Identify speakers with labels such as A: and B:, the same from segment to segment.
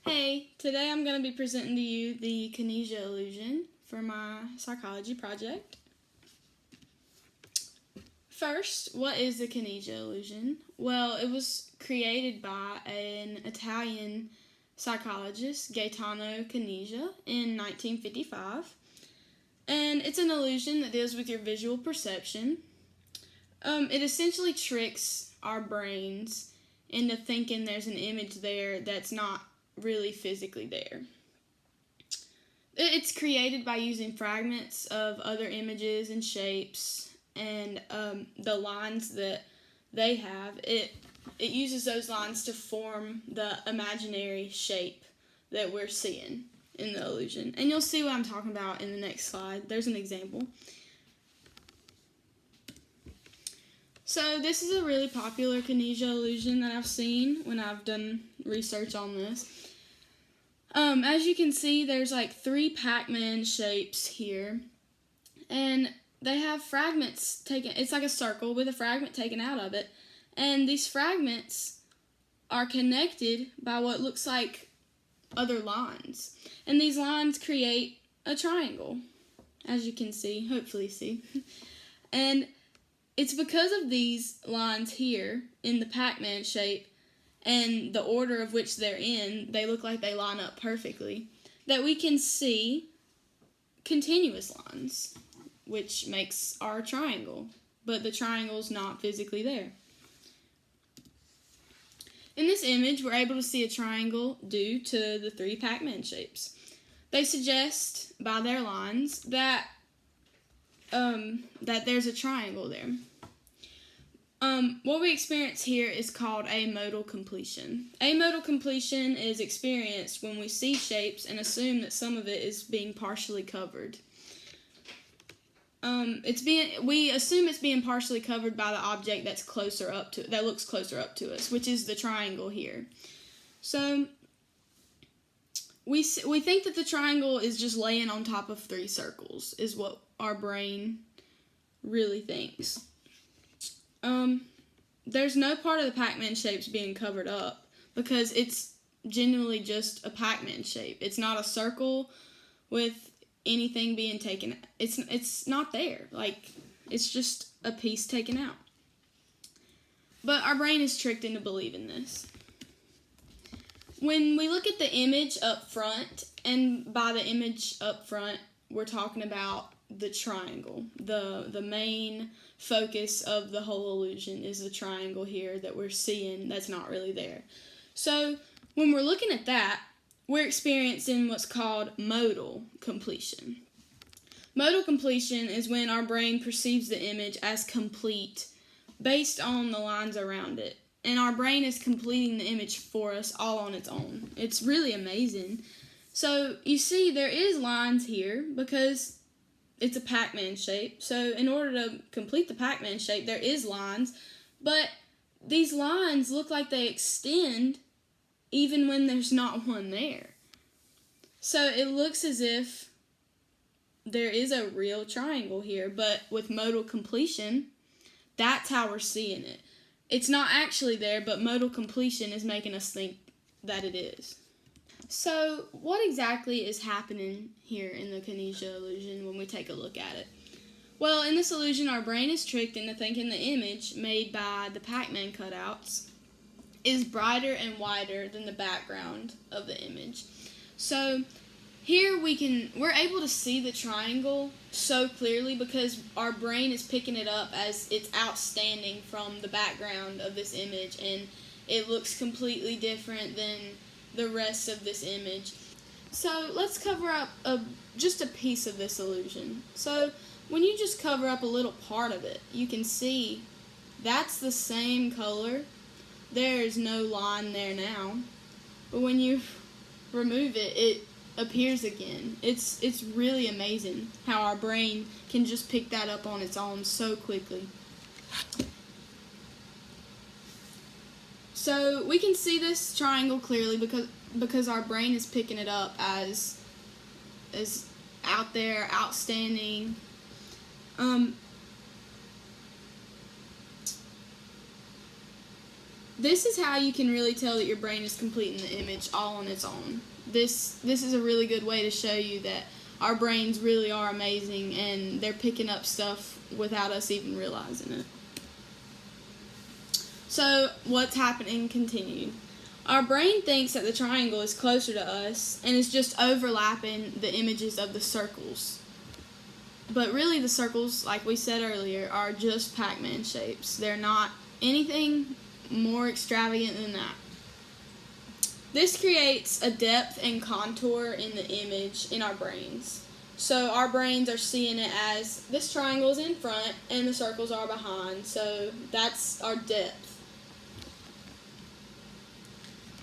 A: Hey, today I'm going to be presenting to you the Kanizsa illusion for my psychology project. First, what is the Kanizsa illusion? Well, it was created by an Italian psychologist, Gaetano Kanizsa, in 1955. And it's an illusion that deals with your visual perception. It essentially tricks our brains into thinking there's an image there that's not really physically there. It's created by using fragments of other images and shapes and the lines that they have. It uses those lines to form the imaginary shape that we're seeing in the illusion. And you'll see what I'm talking about in the next slide. There's an example. So this is a really popular Kanizsa illusion that I've seen when I've done research on this. As you can see, there's like 3 Pac-Man shapes here, and they have fragments taken. It's like a circle with a fragment taken out of it, and these fragments are connected by what looks like other lines, and these lines create a triangle, as you can see, hopefully see, and it's because of these lines here in the Pac-Man shape and the order of which they're in, they look like they line up perfectly, that we can see continuous lines, which makes our triangle, but the triangle's not physically there. In this image, we're able to see a triangle due to the 3 Pac-Man shapes. They suggest, by their lines, that there's a triangle there. What we experience here is called amodal completion. Amodal completion is experienced when we see shapes and assume that some of it is being partially covered. We assume it's being partially covered by the object that looks closer up to us, which is the triangle here. So we think that the triangle is just laying on top of 3 circles, is what our brain really thinks. There's no part of the Pac-Man shapes being covered up because it's genuinely just a Pac-Man shape. It's not a circle with anything being taken. It's not there. Like, it's just a piece taken out. But our brain is tricked into believing this. When we look at the image up front, and by the image up front, we're talking about the triangle. The main focus of the whole illusion is the triangle here that we're seeing that's not really there. So when we're looking at that, we're experiencing what's called modal completion. Modal completion is when our brain perceives the image as complete based on the lines around it. And our brain is completing the image for us all on its own. It's really amazing. So you see there is lines here because it's a Pac-Man shape. So in order to complete the Pac-Man shape, there is lines. But these lines look like they extend even when there's not one there. So it looks as if there is a real triangle here. But with modal completion, that's how we're seeing it. It's not actually there, but modal completion is making us think that it is. So, what exactly is happening here in the Kanizsa illusion when we take a look at it? Well, in this illusion, our brain is tricked into thinking the image made by the Pac-Man cutouts is brighter and wider than the background of the image. So, here we're able to see the triangle so clearly because our brain is picking it up as it's outstanding from the background of this image, and it looks completely different than the rest of this image. So let's cover up just a piece of this illusion. So when you just cover up a little part of it, you can see that's the same color. There is no line there now. But when you remove it, it appears again. It's really amazing how our brain can just pick that up on its own so quickly. So we can see this triangle clearly because our brain is picking it up as out there, outstanding. this is how you can really tell that your brain is completing the image all on its own. This is a really good way to show you that our brains really are amazing and they're picking up stuff without us even realizing it. So, what's happening continued. Our brain thinks that the triangle is closer to us and is just overlapping the images of the circles. But really the circles, like we said earlier, are just Pac-Man shapes. They're not anything more extravagant than that. This creates a depth and contour in the image in our brains. So our brains are seeing it as this triangle is in front and the circles are behind. So that's our depth.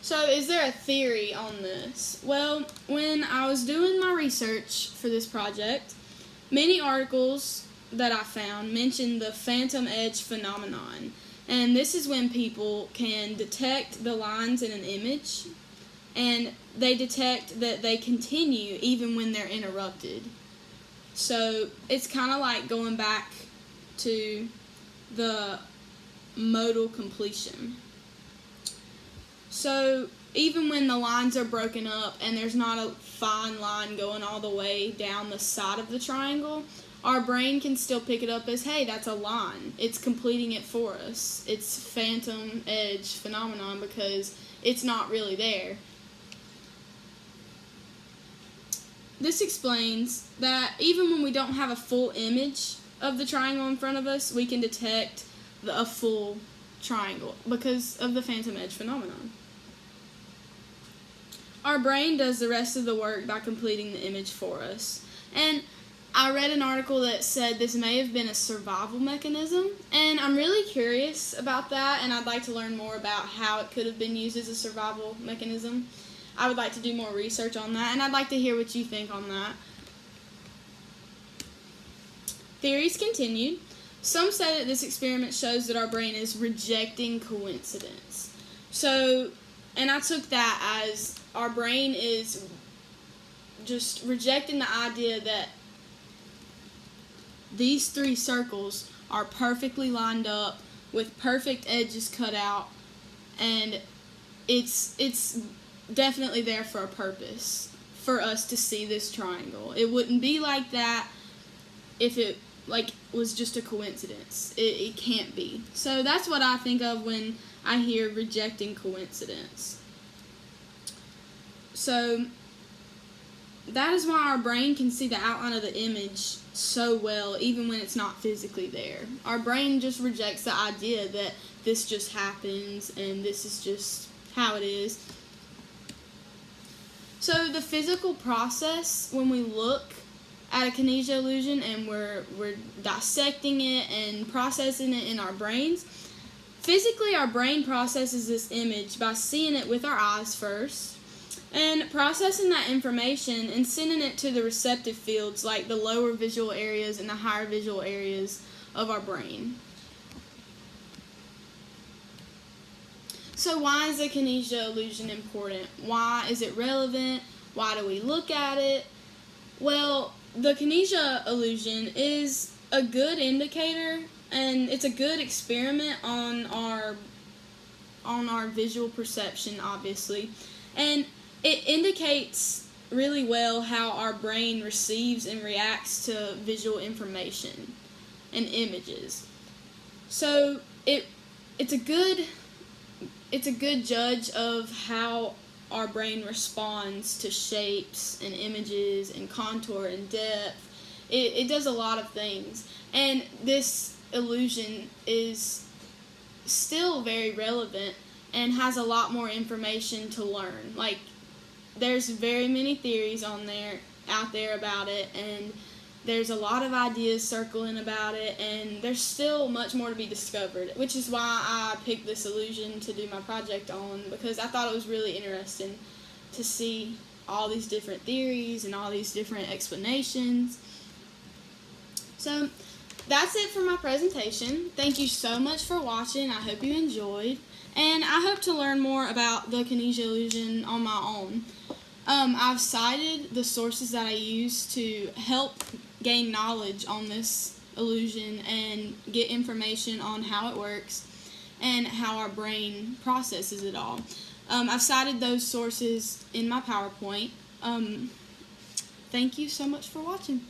A: So is there a theory on this? Well, when I was doing my research for this project, many articles that I found mentioned the phantom edge phenomenon. And this is when people can detect the lines in an image and they detect that they continue even when they're interrupted. So it's kind of like going back to the modal completion. So even when the lines are broken up and there's not a fine line going all the way down the side of the triangle, our brain can still pick it up as, hey, that's a line. It's completing it for us. It's phantom edge phenomenon because it's not really there. This explains that even when we don't have a full image of the triangle in front of us, we can detect a full triangle because of the phantom edge phenomenon. Our brain does the rest of the work by completing the image for us. And I read an article that said this may have been a survival mechanism, and I'm really curious about that, and I'd like to learn more about how it could have been used as a survival mechanism. I would like to do more research on that, and I'd like to hear what you think on that. Theories continued. Some say that this experiment shows that our brain is rejecting coincidence. So, and I took that as our brain is just rejecting the idea that these three circles are perfectly lined up with perfect edges cut out, and it's definitely there for a purpose, for us to see this triangle. It wouldn't be like that if it was just a coincidence. It can't be. So that's what I think of when I hear rejecting coincidence. So that is why our brain can see the outline of the image so well, even when it's not physically there. Our brain just rejects the idea that this just happens and this is just how it is. So the physical process, when we look at a Kanizsa illusion and we're dissecting it and processing it in our brains, physically our brain processes this image by seeing it with our eyes first, and processing that information and sending it to the receptive fields like the lower visual areas and the higher visual areas of our brain. So why is the Kanizsa illusion important? Why is it relevant? Why do we look at it? Well, the Kanizsa illusion is a good indicator, and it's a good experiment on our visual perception, obviously. And it indicates really well how our brain receives and reacts to visual information and images. So it's a good judge of how our brain responds to shapes and images and contour and depth. It does a lot of things. And this illusion is still very relevant and has a lot more information to learn. Like, there's very many theories out there about it, and there's a lot of ideas circling about it, and there's still much more to be discovered, which is why I picked this illusion to do my project on, because I thought it was really interesting to see all these different theories and all these different explanations. So that's it for my presentation. Thank you so much for watching. I hope you enjoyed, and I hope to learn more about the Kanizsa illusion on my own. I've cited the sources that I use to help gain knowledge on this illusion and get information on how it works. and how our brain processes it all. I've cited those sources in my PowerPoint. Thank you so much for watching.